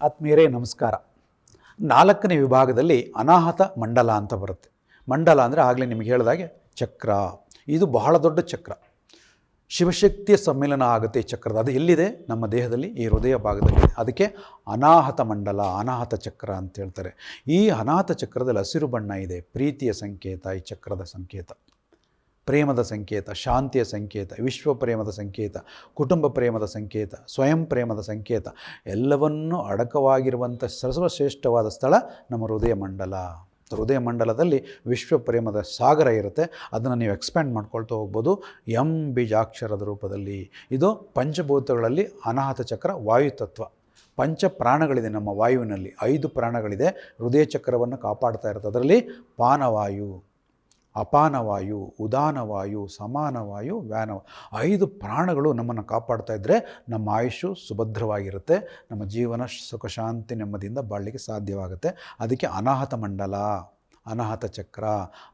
ಆತ್ಮೀಯರೇ ನಮಸ್ಕಾರ. 4ನೇ ವಿಭಾಗದಲ್ಲಿ ಅನಾಹತ ಮಂಡಲ ಅಂತ ಬರುತ್ತೆ. ಮಂಡಲ ಅಂದರೆ ಆಗಲೇ ನಿಮಗೆ ಹೇಳಿದಾಗೆ ಚಕ್ರ. ಇದು ಬಹಳ ದೊಡ್ಡ ಚಕ್ರ. ಶಿವಶಕ್ತಿಯ ಸಮ್ಮಿಲನ ಆಗುತ್ತೆ ಈ ಚಕ್ರದ. ಅದು ಎಲ್ಲಿದೆ? ನಮ್ಮ ದೇಹದಲ್ಲಿ ಈ ಹೃದಯ ಭಾಗದಲ್ಲಿ. ಅದಕ್ಕೆ ಅನಾಹತ ಮಂಡಲ, ಅನಾಹತ ಚಕ್ರ ಅಂತ ಹೇಳ್ತಾರೆ. ಈ ಅನಾಹತ ಚಕ್ರದಲ್ಲಿ ಹಸಿರು ಬಣ್ಣ ಇದೆ. ಪ್ರೀತಿಯ ಸಂಕೇತ ಈ ಚಕ್ರದ ಸಂಕೇತ. ಪ್ರೇಮದ ಸಂಕೇತ, ಶಾಂತಿಯ ಸಂಕೇತ, ವಿಶ್ವ ಪ್ರೇಮದ ಸಂಕೇತ, ಕುಟುಂಬ ಪ್ರೇಮದ ಸಂಕೇತ, ಸ್ವಯಂ ಪ್ರೇಮದ ಸಂಕೇತ, ಎಲ್ಲವನ್ನೂ ಅಡಕವಾಗಿರುವಂಥ ಸರ್ವಶ್ರೇಷ್ಠವಾದ ಸ್ಥಳ ನಮ್ಮ ಹೃದಯ ಮಂಡಲ. ಹೃದಯ ಮಂಡಲದಲ್ಲಿ ವಿಶ್ವ ಪ್ರೇಮದ ಸಾಗರ ಇರುತ್ತೆ. ಅದನ್ನು ನೀವು ಎಕ್ಸ್ಪ್ಯಾಂಡ್ ಮಾಡ್ಕೊಳ್ತಾ ಹೋಗ್ಬೋದು ಬೀಜಾಕ್ಷರದ ರೂಪದಲ್ಲಿ. ಇದು ಪಂಚಭೂತಗಳಲ್ಲಿ ಅನಾಹತ ಚಕ್ರ ವಾಯುತತ್ವ. ಪಂಚ ಪ್ರಾಣಗಳಿದೆ ನಮ್ಮ ವಾಯುವಿನಲ್ಲಿ. 5 ಪ್ರಾಣಗಳಿದೆ. ಹೃದಯ ಚಕ್ರವನ್ನು ಕಾಪಾಡ್ತಾ ಇರುತ್ತೆ. ಅದರಲ್ಲಿ ಪಾನವಾಯು, ಅಪಾನವಾಯು, ಉದಾನವಾಯು, ಸಮಾನವಾಯು, ವ್ಯಾನವಾಯು, 5 ಪ್ರಾಣಗಳು ನಮ್ಮನ್ನು ಕಾಪಾಡ್ತಾ ಇದ್ದರೆ ನಮ್ಮ ಆಯುಷು ಸುಭದ್ರವಾಗಿರುತ್ತೆ. ನಮ್ಮ ಜೀವನ ಸುಖ ಶಾಂತಿ ನೆಮ್ಮದಿಯಿಂದ ಬಾಳಲಿಕ್ಕೆ ಸಾಧ್ಯವಾಗುತ್ತೆ. ಅದಕ್ಕೆ ಅನಾಹತ ಮಂಡಲ, ಅನಾಹತ ಚಕ್ರ,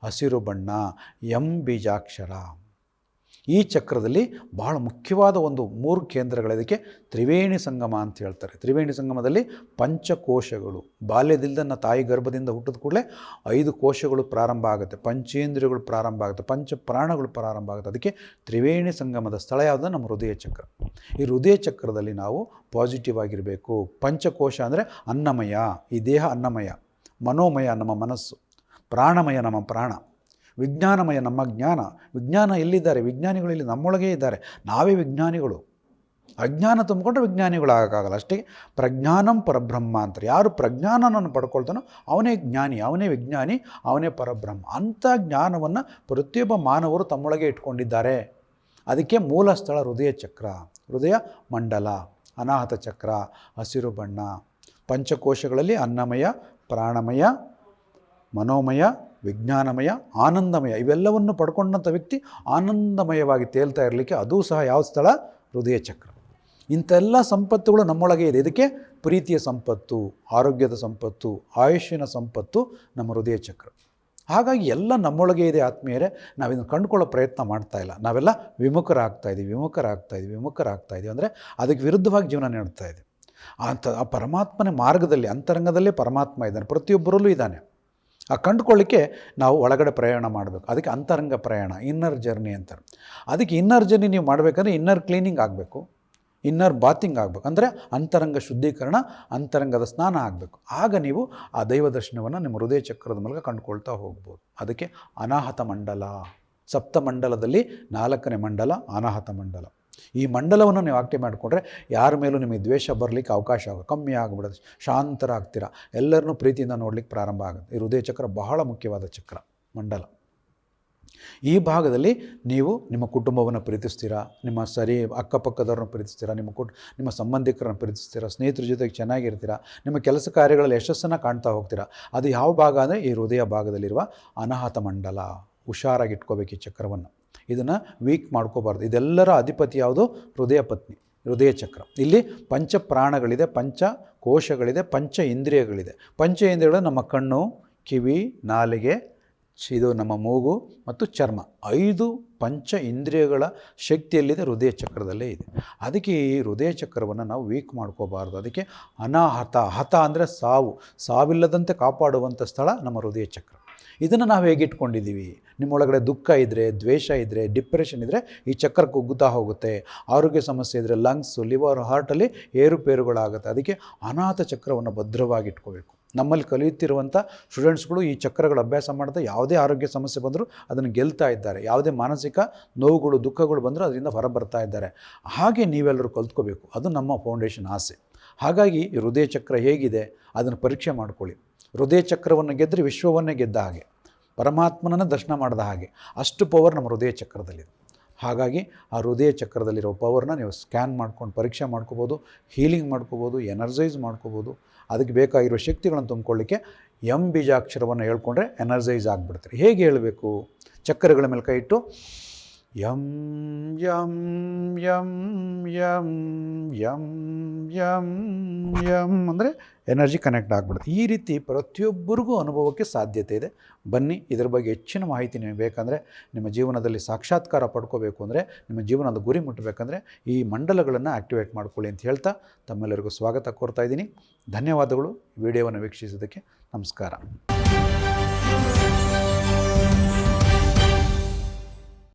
ಹಸಿರು ಬಣ್ಣ, ಬೀಜಾಕ್ಷರ. ಈ ಚಕ್ರದಲ್ಲಿ ಬಹಳ ಮುಖ್ಯವಾದ 3 ಕೇಂದ್ರಗಳಿದಕ್ಕೆ ತ್ರಿವೇಣಿ ಸಂಗಮ ಅಂತ ಹೇಳ್ತಾರೆ. ತ್ರಿವೇಣಿ ಸಂಗಮದಲ್ಲಿ ಪಂಚಕೋಶಗಳು, ಬಾಲ್ಯದಿಂದ ತಾಯಿ ಗರ್ಭದಿಂದ ಹುಟ್ಟಿದ ಕೂಡಲೇ 5 ಕೋಶಗಳು ಪ್ರಾರಂಭ ಆಗುತ್ತೆ, ಪಂಚೇಂದ್ರಿಯಗಳು ಪ್ರಾರಂಭ ಆಗುತ್ತೆ, ಪಂಚ ಪ್ರಾಣಗಳು ಪ್ರಾರಂಭ ಆಗುತ್ತೆ. ಅದಕ್ಕೆ ತ್ರಿವೇಣಿ ಸಂಗಮದ ಸ್ಥಳ ಯಾವುದು? ನಮ್ಮ ಹೃದಯ ಚಕ್ರ. ಈ ಹೃದಯ ಚಕ್ರದಲ್ಲಿ ನಾವು ಪಾಸಿಟಿವ್ ಆಗಿರಬೇಕು. ಪಂಚಕೋಶ ಅಂದರೆ ಅನ್ನಮಯ, ಈ ದೇಹ ಅನ್ನಮಯ, ಮನೋಮಯ ನಮ್ಮ ಮನಸ್ಸು, ಪ್ರಾಣಮಯ ನಮ್ಮ ಪ್ರಾಣ, ವಿಜ್ಞಾನಮಯ ನಮ್ಮ ಜ್ಞಾನ. ವಿಜ್ಞಾನ ಎಲ್ಲಿದ್ದಾರೆ? ವಿಜ್ಞಾನಿಗಳು ಇಲ್ಲಿ ನಮ್ಮೊಳಗೇ ಇದ್ದಾರೆ. ನಾವೇ ವಿಜ್ಞಾನಿಗಳು. ಅಜ್ಞಾನ ತುಂಬಿಕೊಂಡ್ರೆ ವಿಜ್ಞಾನಿಗಳಾಗಲ್ಲ. ಅಷ್ಟೇ. ಪ್ರಜ್ಞಾನಂ ಪರಬ್ರಹ್ಮ ಅಂತಾರೆ. ಯಾರು ಪ್ರಜ್ಞಾನವನ್ನು ಪಡ್ಕೊಳ್ತಾನೋ ಅವನೇ ಜ್ಞಾನಿ, ಅವನೇ ವಿಜ್ಞಾನಿ, ಅವನೇ ಪರಬ್ರಹ್ಮ. ಅಂಥ ಜ್ಞಾನವನ್ನು ಪ್ರತಿಯೊಬ್ಬ ಮಾನವರು ತಮ್ಮೊಳಗೆ ಇಟ್ಕೊಂಡಿದ್ದಾರೆ. ಅದಕ್ಕೆ ಮೂಲ ಸ್ಥಳ ಹೃದಯ ಚಕ್ರ, ಹೃದಯ ಮಂಡಲ, ಅನಾಹತ ಚಕ್ರ, ಹಸಿರು ಬಣ್ಣ. ಪಂಚಕೋಶಗಳಲ್ಲಿ ಅನ್ನಮಯ, ಪ್ರಾಣಮಯ, ಮನೋಮಯ, ವಿಜ್ಞಾನಮಯ, ಆನಂದಮಯ, ಇವೆಲ್ಲವನ್ನು ಪಡ್ಕೊಂಡಂಥ ವ್ಯಕ್ತಿ ಆನಂದಮಯವಾಗಿ ತೇಲ್ತಾ ಇರಲಿಕ್ಕೆ ಅದೂ ಸಹ ಯಾವ ಸ್ಥಳ? ಹೃದಯ ಚಕ್ರ. ಇಂಥೆಲ್ಲ ಸಂಪತ್ತುಗಳು ನಮ್ಮೊಳಗೆ ಇದೆ. ಇದಕ್ಕೆ ಪ್ರೀತಿಯ ಸಂಪತ್ತು, ಆರೋಗ್ಯದ ಸಂಪತ್ತು, ಆಯುಷ್ಯನ ಸಂಪತ್ತು ನಮ್ಮ ಹೃದಯ ಚಕ್ರ. ಹಾಗಾಗಿ ಎಲ್ಲ ನಮ್ಮೊಳಗೆ ಇದೆ ಆತ್ಮೀಯರೇ. ನಾವಿದನ್ನು ಕಂಡುಕೊಳ್ಳೋ ಪ್ರಯತ್ನ ಮಾಡ್ತಾ ಇಲ್ಲ. ನಾವೆಲ್ಲ ವಿಮುಖರಾಗ್ತಾ ಇದ್ದೀವಿ ಅಂದರೆ ಅದಕ್ಕೆ ವಿರುದ್ಧವಾಗಿ ಜೀವನ ನೀಡ್ತಾ ಇದೆ. ಆ ಪರಮಾತ್ಮನ ಮಾರ್ಗದಲ್ಲಿ, ಅಂತರಂಗದಲ್ಲೇ ಪರಮಾತ್ಮ ಇದ್ದಾನೆ, ಪ್ರತಿಯೊಬ್ಬರಲ್ಲೂ ಇದ್ದಾನೆ. ಆ ಕಂಡುಕೊಳ್ಳಿಕ್ಕೆ ನಾವು ಒಳಗಡೆ ಪ್ರಯಾಣ ಮಾಡಬೇಕು. ಅದಕ್ಕೆ ಅಂತರಂಗ ಪ್ರಯಾಣ, ಇನ್ನರ್ ಜರ್ನಿ ಅಂತಾರೆ. ಅದಕ್ಕೆ ಇನ್ನರ್ ಜರ್ನಿ ನೀವು ಮಾಡಬೇಕಂದ್ರೆ ಇನ್ನರ್ ಕ್ಲೀನಿಂಗ್ ಆಗಬೇಕು, ಇನ್ನರ್ ಬಾತಿಂಗ್ ಆಗಬೇಕು. ಅಂದರೆ ಅಂತರಂಗ ಶುದ್ಧೀಕರಣ, ಅಂತರಂಗದ ಸ್ನಾನ ಆಗಬೇಕು. ಆಗ ನೀವು ಆ ದೈವ ದರ್ಶನವನ್ನು ನಿಮ್ಮ ಹೃದಯ ಚಕ್ರದ ಮೂಲಕ ಕಂಡುಕೊಳ್ತಾ ಹೋಗ್ಬೋದು. ಅದಕ್ಕೆ ಅನಾಹತ ಮಂಡಲ. ಸಪ್ತಮಂಡಲದಲ್ಲಿ 4ನೇ ಮಂಡಲ ಅನಾಹತ ಮಂಡಲ. ಈ ಮಂಡಲವನ್ನು ನೀವು ಆಕ್ಟಿವ್ ಮಾಡಿಕೊಂಡ್ರೆ ಯಾರ ಮೇಲೂ ನಿಮಗೆ ದ್ವೇಷ ಬರಲಿಕ್ಕೆ ಅವಕಾಶ ಕಮ್ಮಿ ಆಗಿಬಿಡುತ್ತೆ. ಶಾಂತರಾಗ್ತೀರ, ಎಲ್ಲರನ್ನೂ ಪ್ರೀತಿಯಿಂದ ನೋಡಲಿಕ್ಕೆ ಪ್ರಾರಂಭ ಆಗುತ್ತೆ. ಈ ಹೃದಯ ಚಕ್ರ ಬಹಳ ಮುಖ್ಯವಾದ ಚಕ್ರ, ಮಂಡಲ. ಈ ಭಾಗದಲ್ಲಿ ನೀವು ನಿಮ್ಮ ಕುಟುಂಬವನ್ನು ಪ್ರೀತಿಸ್ತೀರಾ, ನಿಮ್ಮ ಅಕ್ಕಪಕ್ಕದವ್ರನ್ನ ಪ್ರೀತಿಸ್ತೀರಾ, ನಿಮ್ಮ ಸಂಬಂಧಿಕರನ್ನು ಪ್ರೀತಿಸ್ತೀರಾ, ಸ್ನೇಹಿತರ ಜೊತೆಗೆ ಚೆನ್ನಾಗಿರ್ತೀರಾ, ನಿಮ್ಮ ಕೆಲಸ ಕಾರ್ಯಗಳಲ್ಲಿ ಯಶಸ್ಸನ್ನು ಕಾಣ್ತಾ ಹೋಗ್ತೀರಾ. ಅದು ಯಾವ ಭಾಗ ಅಂದರೆ ಈ ಹೃದಯ ಭಾಗದಲ್ಲಿರುವ ಅನಾಹತ ಮಂಡಲ. ಹುಷಾರಾಗಿಟ್ಕೋಬೇಕು ಈ ಚಕ್ರವನ್ನು. ಇದನ್ನು ವೀಕ್ ಮಾಡ್ಕೋಬಾರ್ದು. ಇದೆಲ್ಲರ ಅಧಿಪತಿ ಯಾವುದು? ಹೃದಯ ಪತ್ನಿ, ಹೃದಯ ಚಕ್ರ. ಇಲ್ಲಿ ಪಂಚ ಪ್ರಾಣಗಳಿದೆ, ಪಂಚ ಕೋಶಗಳಿದೆ, ಪಂಚ ಇಂದ್ರಿಯಗಳಿದೆ. ಪಂಚ ಇಂದ್ರಿಯಗಳು ನಮ್ಮ ಕಣ್ಣು, ಕಿವಿ, ನಾಲಿಗೆ, ಇದು ನಮ್ಮ ಮೂಗು ಮತ್ತು ಚರ್ಮ. 5 ಪಂಚ ಇಂದ್ರಿಯಗಳ ಶಕ್ತಿಯಲ್ಲಿದೆ ಹೃದಯ ಚಕ್ರದಲ್ಲೇ ಇದೆ. ಅದಕ್ಕೆ ಈ ಹೃದಯ ಚಕ್ರವನ್ನು ನಾವು ವೀಕ್ ಮಾಡ್ಕೋಬಾರ್ದು. ಅದಕ್ಕೆ ಅನಾಹತ, ಹತ ಅಂದರೆ ಸಾವು, ಸಾವಿಲ್ಲದಂತೆ ಕಾಪಾಡುವಂಥ ಸ್ಥಳ ನಮ್ಮ ಹೃದಯ ಚಕ್ರ. ಇದನ್ನು ನಾವು ಹೇಗೆ ಇಟ್ಕೊಂಡಿದ್ದೀವಿ? ನಿಮ್ಮೊಳಗಡೆ ದುಃಖ ಇದ್ದರೆ, ದ್ವೇಷ ಇದ್ದರೆ, ಡಿಪ್ರೆಷನ್ ಇದ್ದರೆ ಈ ಚಕ್ರ ಕುಗ್ಗುತ್ತಾ ಹೋಗುತ್ತೆ. ಆರೋಗ್ಯ ಸಮಸ್ಯೆ ಇದ್ದರೆ ಲಂಗ್ಸು, ಲಿವರ್, ಹಾರ್ಟಲ್ಲಿ ಏರುಪೇರುಗಳಾಗುತ್ತೆ. ಅದಕ್ಕೆ ಅನಾಹತ ಚಕ್ರವನ್ನು ಭದ್ರವಾಗಿ ಇಟ್ಕೋಬೇಕು. ನಮ್ಮಲ್ಲಿ ಕಲಿಯುತ್ತಿರುವಂಥ ಸ್ಟೂಡೆಂಟ್ಸ್ಗಳು ಈ ಚಕ್ರಗಳ ಅಭ್ಯಾಸ ಮಾಡ್ತಾ ಯಾವುದೇ ಆರೋಗ್ಯ ಸಮಸ್ಯೆ ಬಂದರೂ ಅದನ್ನು ಗೆಲ್ತಾ ಇದ್ದಾರೆ. ಯಾವುದೇ ಮಾನಸಿಕ ನೋವುಗಳು, ದುಃಖಗಳು ಬಂದರೂ ಅದರಿಂದ ಹೊರಬರ್ತಾ ಇದ್ದಾರೆ. ಹಾಗೆ ನೀವೆಲ್ಲರೂ ಕಲ್ತ್ಕೋಬೇಕು. ಅದು ನಮ್ಮ ಫೌಂಡೇಶನ್ ಆಸೆ. ಹಾಗಾಗಿ ಈ ಹೃದಯ ಚಕ್ರ ಹೇಗಿದೆ ಅದನ್ನು ಪರೀಕ್ಷೆ ಮಾಡ್ಕೊಳ್ಳಿ. ಹೃದಯ ಚಕ್ರವನ್ನು ಗೆದ್ದರೆ ವಿಶ್ವವನ್ನೇ ಗೆದ್ದ ಹಾಗೆ, ಪರಮಾತ್ಮನನ್ನು ದರ್ಶನ ಮಾಡಿದ ಹಾಗೆ. ಅಷ್ಟು ಪವರ್ ನಮ್ಮ ಹೃದಯ ಚಕ್ರದಲ್ಲಿದೆ. ಹಾಗಾಗಿ ಆ ಹೃದಯ ಚಕ್ರದಲ್ಲಿರೋ ಪವರ್ನ ನೀವು ಸ್ಕ್ಯಾನ್ ಮಾಡ್ಕೊಂಡು ಪರೀಕ್ಷೆ ಮಾಡ್ಕೋಬೋದು, ಹೀಲಿಂಗ್ ಮಾಡ್ಕೋಬೋದು, ಎನರ್ಜೈಸ್ ಮಾಡ್ಕೋಬೋದು. ಅದಕ್ಕೆ ಬೇಕಾಗಿರೋ ಶಕ್ತಿಗಳನ್ನು ತುಂಬಿಕೊಳ್ಳಿಕ್ಕೆ ಬೀಜಾಕ್ಷರವನ್ನು ಹೇಳ್ಕೊಂಡ್ರೆ ಎನರ್ಜೈಸ್ ಆಗಿಬಿಡ್ತಾರೆ. ಹೇಗೆ ಹೇಳಬೇಕು? ಚಕ್ರಗಳ ಮೇಲೆ ಕೈ ಇಟ್ಟು M M M M M M M ಅಂದರೆ ಎನರ್ಜಿ ಕನೆಕ್ಟ್ ಆಗಿಬಿಡುತ್ತೆ. ಈ ರೀತಿ ಪ್ರತಿಯೊಬ್ಬರಿಗೂ ಅನುಭವಕ್ಕೆ ಸಾಧ್ಯತೆ ಇದೆ. ಬನ್ನಿ, ಇದರ ಬಗ್ಗೆ ಹೆಚ್ಚಿನ ಮಾಹಿತಿ ನಿಮಗೆ ಬೇಕಂದರೆ, ನಿಮ್ಮ ಜೀವನದಲ್ಲಿ ಸಾಕ್ಷಾತ್ಕಾರ ಪಡ್ಕೋಬೇಕು ಅಂದರೆ, ನಿಮ್ಮ ಜೀವನದ ಗುರಿ ಮುಟ್ಟಬೇಕಂದ್ರೆ ಈ ಮಂಡಲಗಳನ್ನು ಆ್ಯಕ್ಟಿವೇಟ್ ಮಾಡ್ಕೊಳ್ಳಿ ಅಂತ ಹೇಳ್ತಾ ತಮ್ಮೆಲ್ಲರಿಗೂ ಸ್ವಾಗತ ಕೋರ್ತಾ ಇದ್ದೀನಿ. ಧನ್ಯವಾದಗಳು ವಿಡಿಯೋವನ್ನು ವೀಕ್ಷಿಸೋದಕ್ಕೆ. ನಮಸ್ಕಾರ.